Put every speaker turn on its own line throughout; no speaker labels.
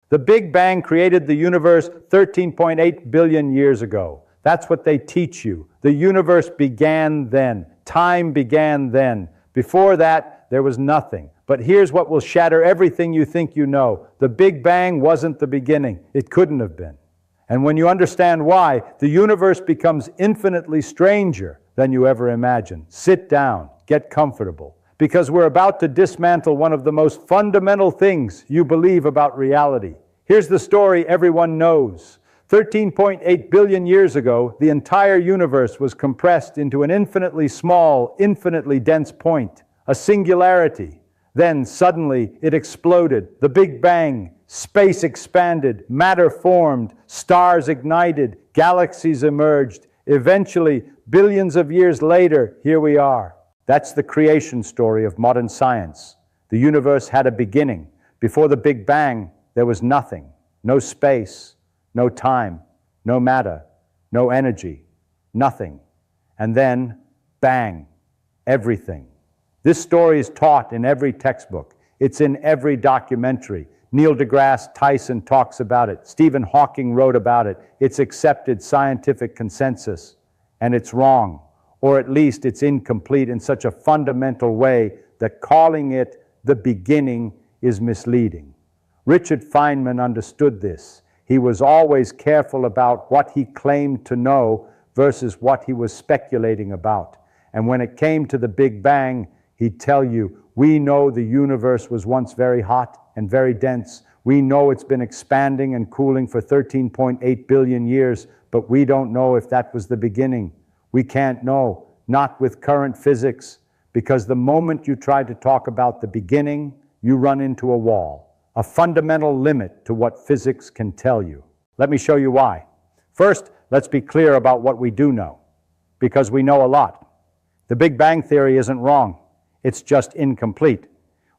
The Big Bang created the universe 13.8 billion years ago. That's what they teach you. The universe began then. Time began then. Before that, there was nothing. But here's what will shatter everything you think you know. The Big Bang wasn't the beginning. It couldn't have been. And when you understand why, the universe becomes infinitely stranger than you ever imagined. Sit down, get comfortable, because we're about to dismantle one of the most fundamental things you believe about reality. Here's the story everyone knows. 13.8 billion years ago, the entire universe was compressed into an infinitely small, infinitely dense point, a singularity. Then suddenly it exploded. The Big Bang. Space expanded, matter formed, stars ignited, galaxies emerged. Eventually, billions of years later, here we are. That's the creation story of modern science. The universe had a beginning. Before the Big Bang, there was nothing. No space, no time, no matter, no energy, nothing. And then, bang, everything. This story is taught in every textbook. It's in every documentary. Neil deGrasse Tyson talks about it. Stephen Hawking wrote about it. It's accepted scientific consensus. And it's wrong, or at least it's incomplete in such a fundamental way that calling it the beginning is misleading. Richard Feynman understood this. He was always careful about what he claimed to know versus what he was speculating about. And when it came to the Big Bang, he'd tell you, we know the universe was once very hot and very dense. We know it's been expanding and cooling for 13.8 billion years, but we don't know if that was the beginning. We can't know, not with current physics, because the moment you try to talk about the beginning, you run into a wall, a fundamental limit to what physics can tell you. Let me show you why. First, let's be clear about what we do know, because we know a lot. The Big Bang theory isn't wrong. It's just incomplete.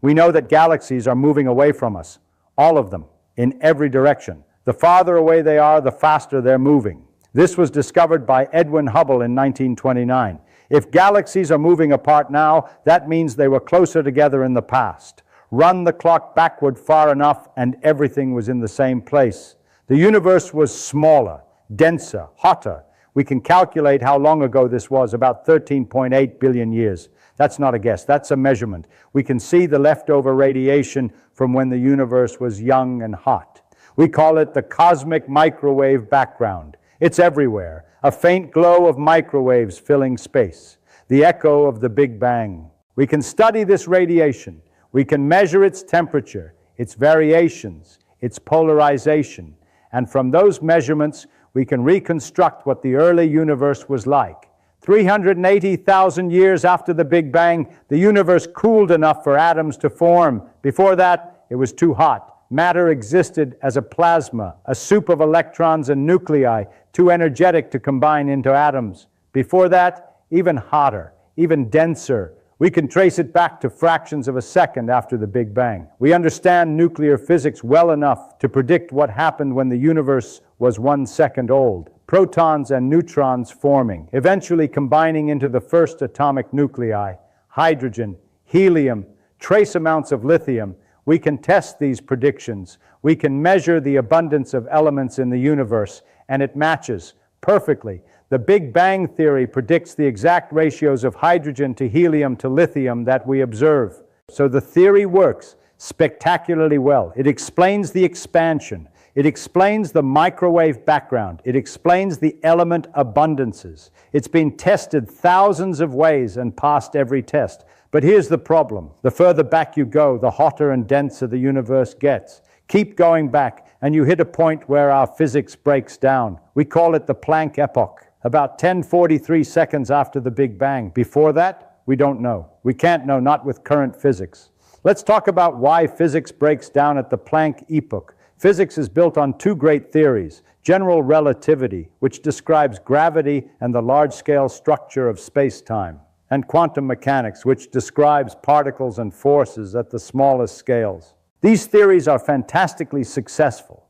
We know that galaxies are moving away from us, all of them, in every direction. The farther away they are, the faster they're moving. This was discovered by Edwin Hubble in 1929. If galaxies are moving apart now, that means they were closer together in the past. Run the clock backward far enough, and everything was in the same place. The universe was smaller, denser, hotter. We can calculate how long ago this was, about 13.8 billion years. That's not a guess, that's a measurement. We can see the leftover radiation from when the universe was young and hot. We call it the cosmic microwave background. It's everywhere, a faint glow of microwaves filling space, the echo of the Big Bang. We can study this radiation. We can measure its temperature, its variations, its polarization. And from those measurements, we can reconstruct what the early universe was like. 380,000 years after the Big Bang, the universe cooled enough for atoms to form. Before that, it was too hot. Matter existed as a plasma, a soup of electrons and nuclei, too energetic to combine into atoms. Before that, even hotter, even denser. We can trace it back to fractions of a second after the Big Bang. We understand nuclear physics well enough to predict what happened when the universe was 1 second old. Protons and neutrons forming, eventually combining into the first atomic nuclei, hydrogen, helium, trace amounts of lithium. We can test these predictions. We can measure the abundance of elements in the universe, and it matches perfectly. The Big Bang theory predicts the exact ratios of hydrogen to helium to lithium that we observe. So the theory works spectacularly well. It explains the expansion. It explains the microwave background. It explains the element abundances. It's been tested thousands of ways and passed every test. But here's the problem. The further back you go, the hotter and denser the universe gets. Keep going back, and you hit a point where our physics breaks down. We call it the Planck epoch, about 1043 seconds after the Big Bang. Before that, we don't know. We can't know, not with current physics. Let's talk about why physics breaks down at the Planck epoch. Physics is built on two great theories: general relativity, which describes gravity and the large-scale structure of space-time, and quantum mechanics, which describes particles and forces at the smallest scales. These theories are fantastically successful.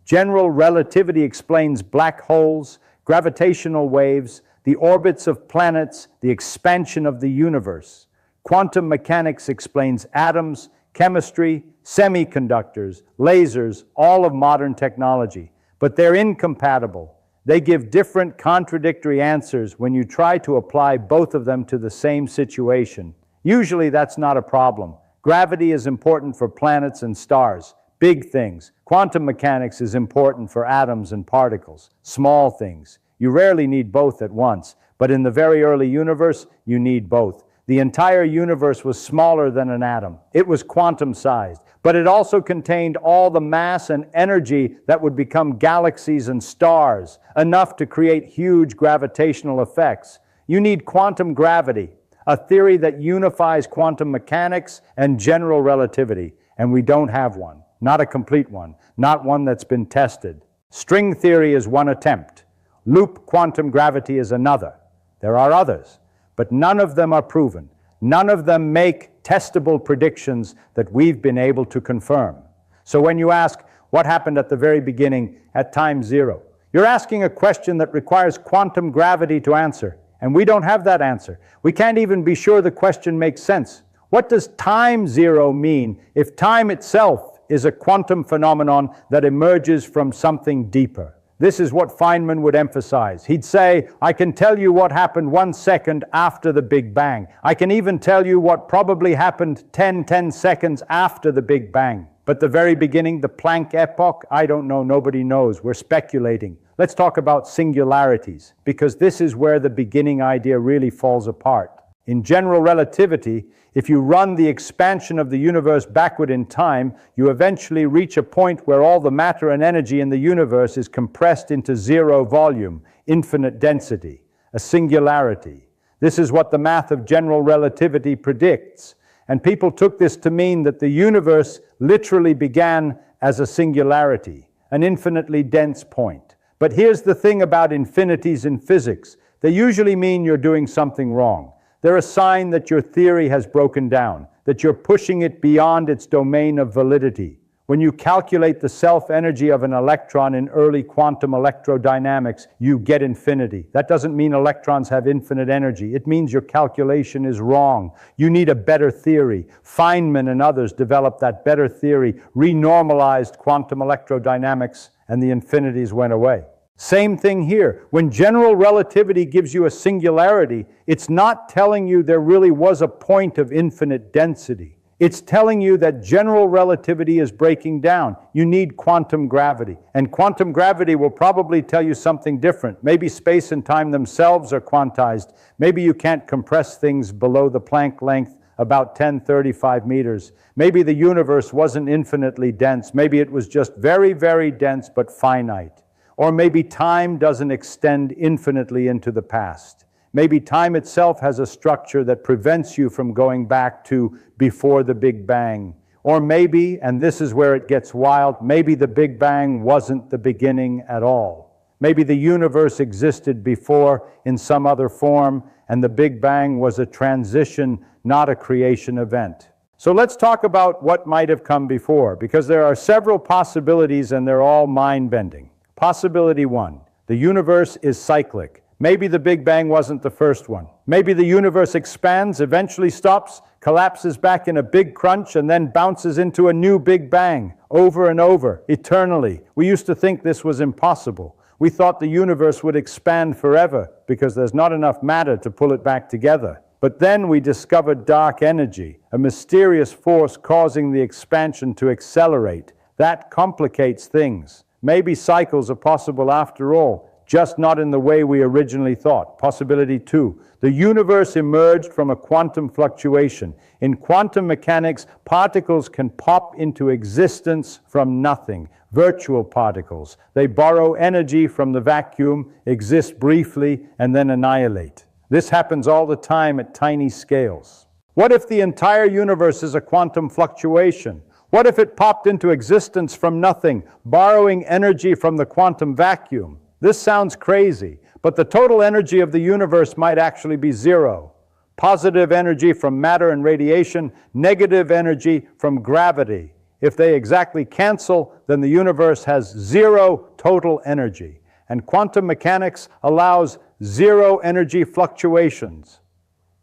General relativity explains black holes, gravitational waves, the orbits of planets, the expansion of the universe. Quantum mechanics explains atoms, chemistry, semiconductors, lasers, all of modern technology. But they're incompatible. They give different contradictory answers when you try to apply both of them to the same situation. Usually that's not a problem. Gravity is important for planets and stars, big things. Quantum mechanics is important for atoms and particles, small things. You rarely need both at once, but in the very early universe, you need both. The entire universe was smaller than an atom. It was quantum-sized, but it also contained all the mass and energy that would become galaxies and stars, enough to create huge gravitational effects. You need quantum gravity, a theory that unifies quantum mechanics and general relativity, and we don't have one. Not a complete one, not one that's been tested. String theory is one attempt. Loop quantum gravity is another. There are others, but none of them are proven. None of them make testable predictions that we've been able to confirm. So when you ask, what happened at the very beginning at time zero? You're asking a question that requires quantum gravity to answer, and we don't have that answer. We can't even be sure the question makes sense. What does time zero mean if time itself is a quantum phenomenon that emerges from something deeper? This is what Feynman would emphasize. He'd say, I can tell you what happened 1 second after the Big Bang. I can even tell you what probably happened 10 seconds after the Big Bang. But the very beginning, the Planck epoch, I don't know, nobody knows. We're speculating. Let's talk about singularities, because this is where the beginning idea really falls apart. In general relativity, if you run the expansion of the universe backward in time, you eventually reach a point where all the matter and energy in the universe is compressed into zero volume, infinite density, a singularity. This is what the math of general relativity predicts. And people took this to mean that the universe literally began as a singularity, an infinitely dense point. But here's the thing about infinities in physics. They usually mean you're doing something wrong. They're a sign that your theory has broken down, that you're pushing it beyond its domain of validity. When you calculate the self-energy of an electron in early quantum electrodynamics, you get infinity. That doesn't mean electrons have infinite energy. It means your calculation is wrong. You need a better theory. Feynman and others developed that better theory, renormalized quantum electrodynamics, and the infinities went away. Same thing here. When general relativity gives you a singularity, it's not telling you there really was a point of infinite density. It's telling you that general relativity is breaking down. You need quantum gravity. And quantum gravity will probably tell you something different. Maybe space and time themselves are quantized. Maybe you can't compress things below the Planck length, about 1035 meters. Maybe the universe wasn't infinitely dense. Maybe it was just very, very dense but finite. Or maybe time doesn't extend infinitely into the past. Maybe time itself has a structure that prevents you from going back to before the Big Bang. Or maybe, and this is where it gets wild, maybe the Big Bang wasn't the beginning at all. Maybe the universe existed before in some other form, and the Big Bang was a transition, not a creation event. So let's talk about what might have come before, because there are several possibilities and they're all mind-bending. Possibility 1, the universe is cyclic. Maybe the Big Bang wasn't the first one. Maybe the universe expands, eventually stops, collapses back in a big crunch, and then bounces into a new Big Bang, over and over, eternally. We used to think this was impossible. We thought the universe would expand forever because there's not enough matter to pull it back together. But then we discovered dark energy, a mysterious force causing the expansion to accelerate. That complicates things. Maybe cycles are possible after all, just not in the way we originally thought. Possibility 2, the universe emerged from a quantum fluctuation. In quantum mechanics, particles can pop into existence from nothing. Virtual particles. They borrow energy from the vacuum, exist briefly, and then annihilate. This happens all the time at tiny scales. What if the entire universe is a quantum fluctuation? What if it popped into existence from nothing, borrowing energy from the quantum vacuum? This sounds crazy, but the total energy of the universe might actually be zero. Positive energy from matter and radiation, negative energy from gravity. If they exactly cancel, then the universe has zero total energy. And quantum mechanics allows zero energy fluctuations.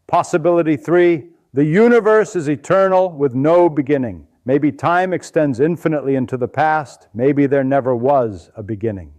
Possibility 3, The universe is eternal with no beginning. Maybe time extends infinitely into the past. Maybe there never was a beginning.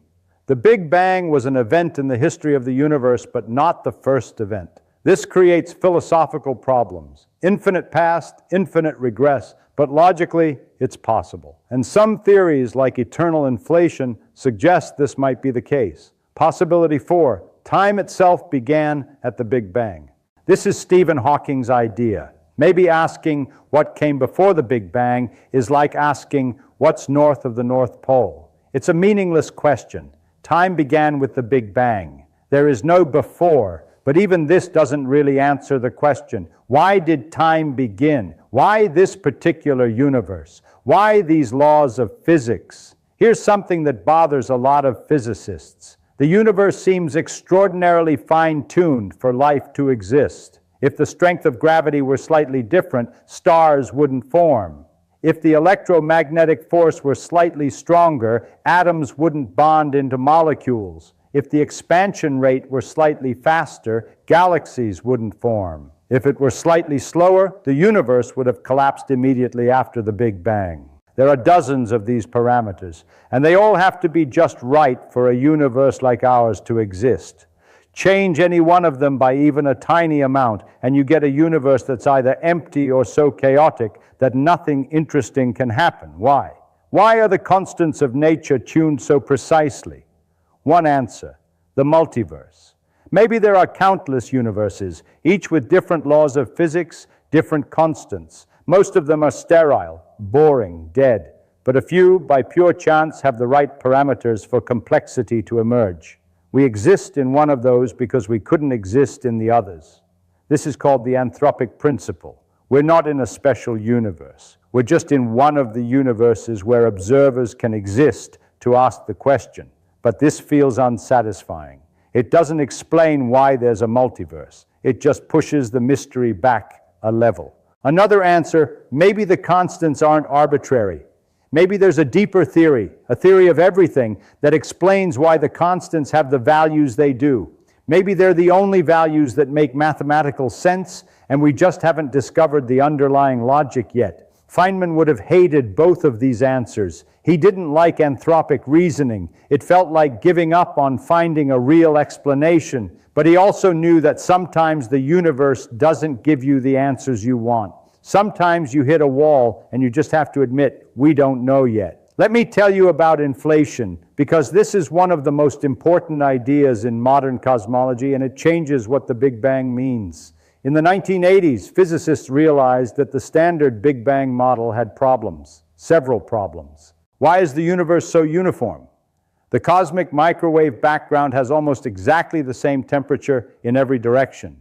The Big Bang was an event in the history of the universe, but not the first event. This creates philosophical problems. Infinite past, infinite regress, but logically, it's possible. And some theories, like eternal inflation, suggest this might be the case. Possibility 4, time itself began at the Big Bang. This is Stephen Hawking's idea. Maybe asking what came before the Big Bang is like asking what's north of the North Pole. It's a meaningless question. Time began with the Big Bang. There is no before, but even this doesn't really answer the question. Why did time begin? Why this particular universe? Why these laws of physics? Here's something that bothers a lot of physicists. The universe seems extraordinarily fine-tuned for life to exist. If the strength of gravity were slightly different, stars wouldn't form. If the electromagnetic force were slightly stronger, atoms wouldn't bond into molecules. If the expansion rate were slightly faster, galaxies wouldn't form. If it were slightly slower, the universe would have collapsed immediately after the Big Bang. There are dozens of these parameters, and they all have to be just right for a universe like ours to exist. Change any one of them by even a tiny amount, and you get a universe that's either empty or so chaotic that nothing interesting can happen. Why? Why are the constants of nature tuned so precisely? One answer: the multiverse. Maybe there are countless universes, each with different laws of physics, different constants. Most of them are sterile, boring, dead, but a few, by pure chance, have the right parameters for complexity to emerge. We exist in one of those because we couldn't exist in the others. This is called the anthropic principle. We're not in a special universe. We're just in one of the universes where observers can exist to ask the question. But this feels unsatisfying. It doesn't explain why there's a multiverse. It just pushes the mystery back a level. Another answer: maybe the constants aren't arbitrary. Maybe there's a deeper theory, a theory of everything, that explains why the constants have the values they do. Maybe they're the only values that make mathematical sense, and we just haven't discovered the underlying logic yet. Feynman would have hated both of these answers. He didn't like anthropic reasoning. It felt like giving up on finding a real explanation. But he also knew that sometimes the universe doesn't give you the answers you want. Sometimes you hit a wall and you just have to admit, we don't know yet. Let me tell you about inflation, because this is one of the most important ideas in modern cosmology, and it changes what the Big Bang means. In the 1980s, physicists realized that the standard Big Bang model had problems, several problems. Why is the universe so uniform? The cosmic microwave background has almost exactly the same temperature in every direction.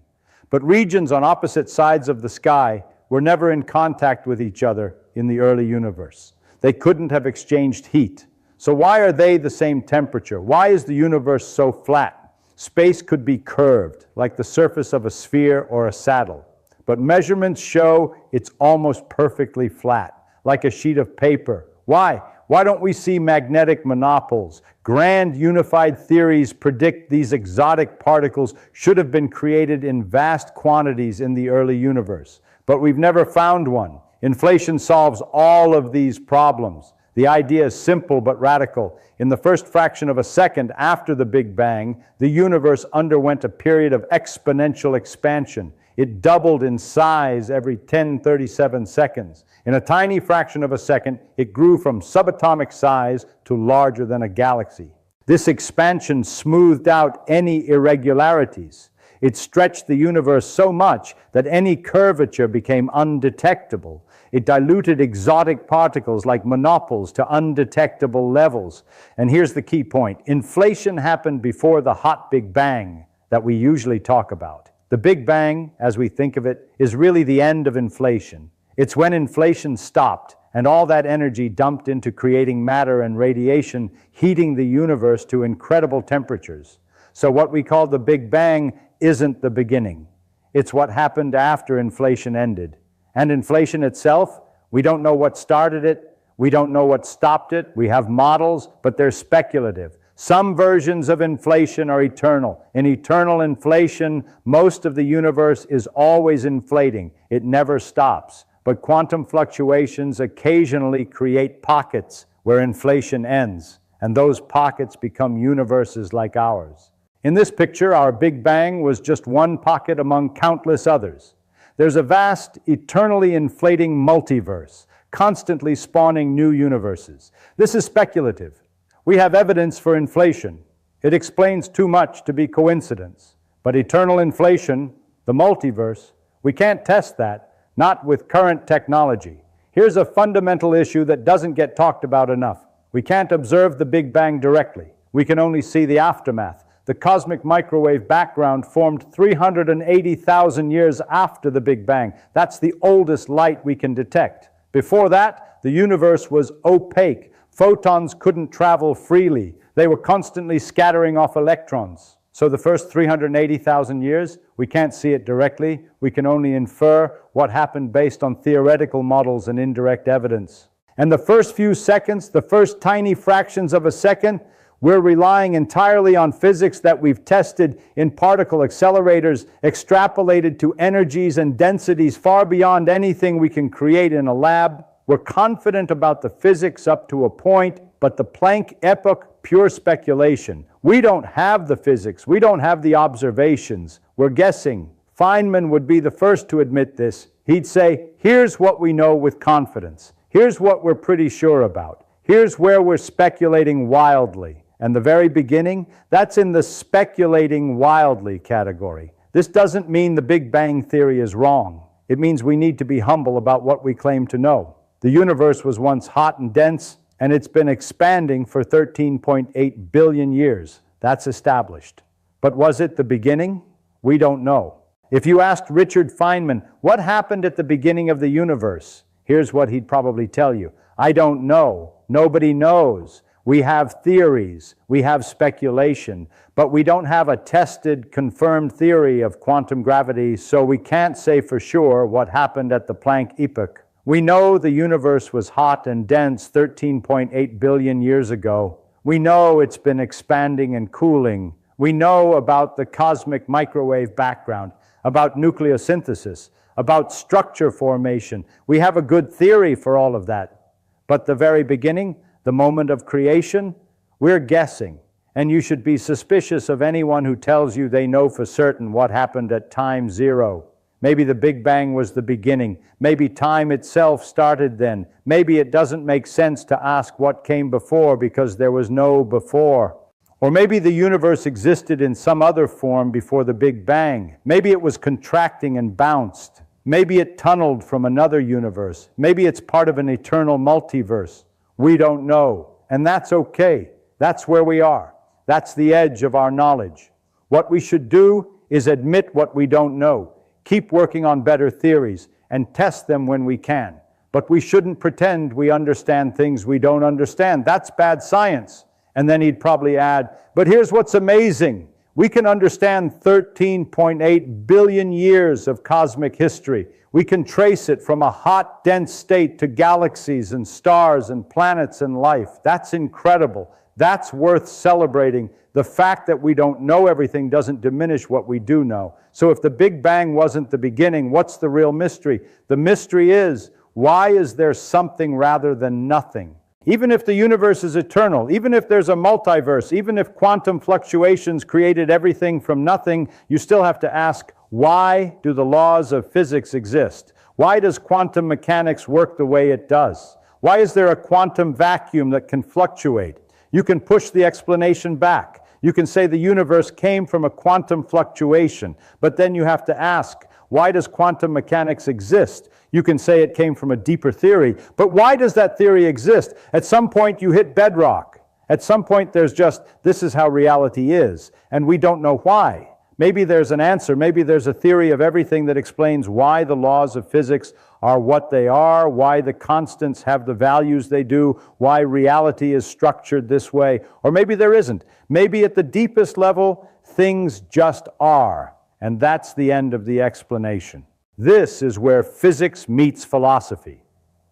But regions on opposite sides of the sky were never in contact with each other in the early universe. They couldn't have exchanged heat. So why are they the same temperature? Why is the universe so flat? Space could be curved, like the surface of a sphere or a saddle. But measurements show it's almost perfectly flat, like a sheet of paper. Why? Why don't we see magnetic monopoles? Grand unified theories predict these exotic particles should have been created in vast quantities in the early universe. But we've never found one. Inflation solves all of these problems. The idea is simple but radical. In the first fraction of a second after the Big Bang, the universe underwent a period of exponential expansion. It doubled in size every 1037 seconds. In a tiny fraction of a second, it grew from subatomic size to larger than a galaxy. This expansion smoothed out any irregularities. It stretched the universe so much that any curvature became undetectable. It diluted exotic particles like monopoles to undetectable levels. And here's the key point. Inflation happened before the hot Big Bang that we usually talk about. The Big Bang, as we think of it, is really the end of inflation. It's when inflation stopped and all that energy dumped into creating matter and radiation, heating the universe to incredible temperatures. So what we call the Big Bang isn't the beginning. It's what happened after inflation ended. And inflation itself, we don't know what started it, we don't know what stopped it, we have models, but they're speculative. Some versions of inflation are eternal. In eternal inflation, most of the universe is always inflating. It never stops. But quantum fluctuations occasionally create pockets where inflation ends, and those pockets become universes like ours. In this picture, our Big Bang was just one pocket among countless others. There's a vast, eternally inflating multiverse, constantly spawning new universes. This is speculative. We have evidence for inflation. It explains too much to be coincidence. But eternal inflation, the multiverse, we can't test that, not with current technology. Here's a fundamental issue that doesn't get talked about enough. We can't observe the Big Bang directly. We can only see the aftermath. The cosmic microwave background formed 380,000 years after the Big Bang. That's the oldest light we can detect. Before that, the universe was opaque. Photons couldn't travel freely. They were constantly scattering off electrons. So the first 380,000 years, we can't see it directly. We can only infer what happened based on theoretical models and indirect evidence. And the first few seconds, the first tiny fractions of a second, we're relying entirely on physics that we've tested in particle accelerators, extrapolated to energies and densities far beyond anything we can create in a lab. We're confident about the physics up to a point, but the Planck epoch, pure speculation. We don't have the physics. We don't have the observations. We're guessing. Feynman would be the first to admit this. He'd say, here's what we know with confidence. Here's what we're pretty sure about. Here's where we're speculating wildly. And the very beginning, that's in the speculating wildly category. This doesn't mean the Big Bang theory is wrong. It means we need to be humble about what we claim to know. The universe was once hot and dense, and it's been expanding for 13.8 billion years. That's established. But was it the beginning? We don't know. If you asked Richard Feynman, what happened at the beginning of the universe? Here's what he'd probably tell you. I don't know. Nobody knows. We have theories. We have speculation. But we don't have a tested, confirmed theory of quantum gravity, so we can't say for sure what happened at the Planck epoch. We know the universe was hot and dense 13.8 billion years ago. We know it's been expanding and cooling. We know about the cosmic microwave background, about nucleosynthesis, about structure formation. We have a good theory for all of that. But the very beginning, the moment of creation, we're guessing. And you should be suspicious of anyone who tells you they know for certain what happened at time zero. Maybe the Big Bang was the beginning. Maybe time itself started then. Maybe it doesn't make sense to ask what came before because there was no before. Or maybe the universe existed in some other form before the Big Bang. Maybe it was contracting and bounced. Maybe it tunneled from another universe. Maybe it's part of an eternal multiverse. We don't know. And that's okay. That's where we are. That's the edge of our knowledge. What we should do is admit what we don't know. Keep working on better theories and test them when we can. But we shouldn't pretend we understand things we don't understand. That's bad science. And then he'd probably add, but here's what's amazing. We can understand 13.8 billion years of cosmic history. We can trace it from a hot, dense state to galaxies and stars and planets and life. That's incredible. That's worth celebrating. The fact that we don't know everything doesn't diminish what we do know. So if the Big Bang wasn't the beginning, what's the real mystery? The mystery is, why is there something rather than nothing? Even if the universe is eternal, even if there's a multiverse, even if quantum fluctuations created everything from nothing, you still have to ask, why do the laws of physics exist? Why does quantum mechanics work the way it does? Why is there a quantum vacuum that can fluctuate? You can push the explanation back. You can say the universe came from a quantum fluctuation, but then you have to ask, why does quantum mechanics exist? You can say it came from a deeper theory, but why does that theory exist? At some point you hit bedrock. At some point there's just, this is how reality is, and we don't know why. Maybe there's an answer, maybe there's a theory of everything that explains why the laws of physics are what they are, why the constants have the values they do, why reality is structured this way. Or maybe there isn't. Maybe at the deepest level, things just are. And that's the end of the explanation. This is where physics meets philosophy.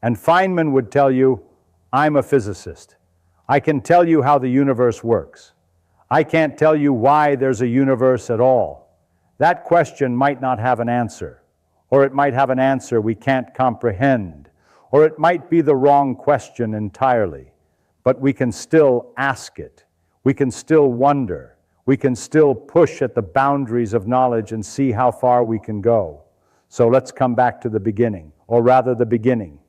And Feynman would tell you, I'm a physicist. I can tell you how the universe works. I can't tell you why there's a universe at all. That question might not have an answer, or it might have an answer we can't comprehend, or it might be the wrong question entirely. But we can still ask it. We can still wonder. We can still push at the boundaries of knowledge and see how far we can go. So let's come back to the beginning, or rather the beginning.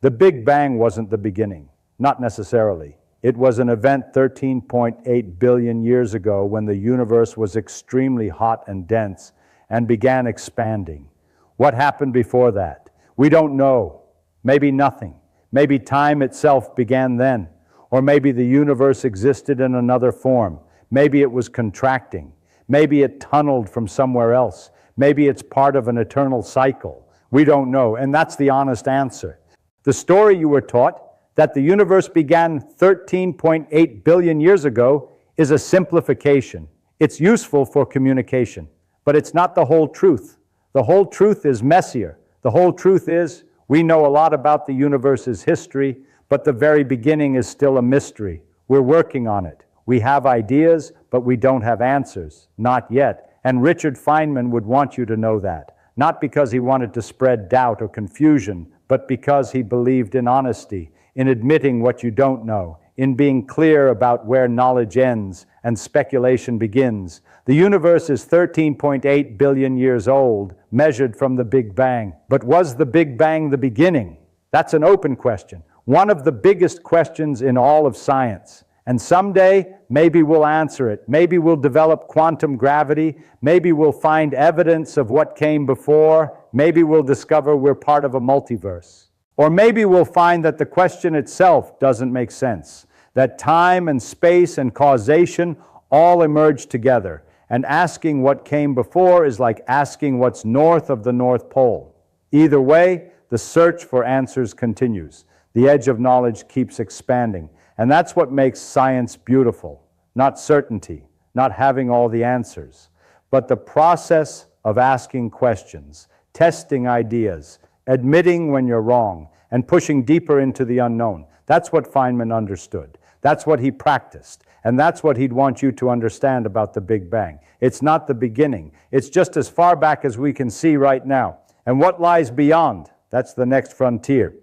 The Big Bang wasn't the beginning, not necessarily. It was an event 13.8 billion years ago when the universe was extremely hot and dense and began expanding. What happened before that? We don't know. Maybe nothing. Maybe time itself began then. Or maybe the universe existed in another form. Maybe it was contracting. Maybe it tunneled from somewhere else. Maybe it's part of an eternal cycle. We don't know, and that's the honest answer. The story you were taught, that the universe began 13.8 billion years ago, is a simplification. It's useful for communication, but it's not the whole truth. The whole truth is messier. The whole truth is we know a lot about the universe's history, but the very beginning is still a mystery. We're working on it. We have ideas, but we don't have answers. Not yet. And Richard Feynman would want you to know that. Not because he wanted to spread doubt or confusion, but because he believed in honesty, in admitting what you don't know, in being clear about where knowledge ends and speculation begins. The universe is 13.8 billion years old, measured from the Big Bang. But was the Big Bang the beginning? That's an open question. One of the biggest questions in all of science. And someday, maybe we'll answer it. Maybe we'll develop quantum gravity. Maybe we'll find evidence of what came before. Maybe we'll discover we're part of a multiverse. Or maybe we'll find that the question itself doesn't make sense, that time and space and causation all emerge together, and asking what came before is like asking what's north of the North Pole. Either way, the search for answers continues. The edge of knowledge keeps expanding. And that's what makes science beautiful. Not certainty, not having all the answers, but the process of asking questions, testing ideas, admitting when you're wrong, and pushing deeper into the unknown. That's what Feynman understood. That's what he practiced. And that's what he'd want you to understand about the Big Bang. It's not the beginning. It's just as far back as we can see right now. And what lies beyond? That's the next frontier.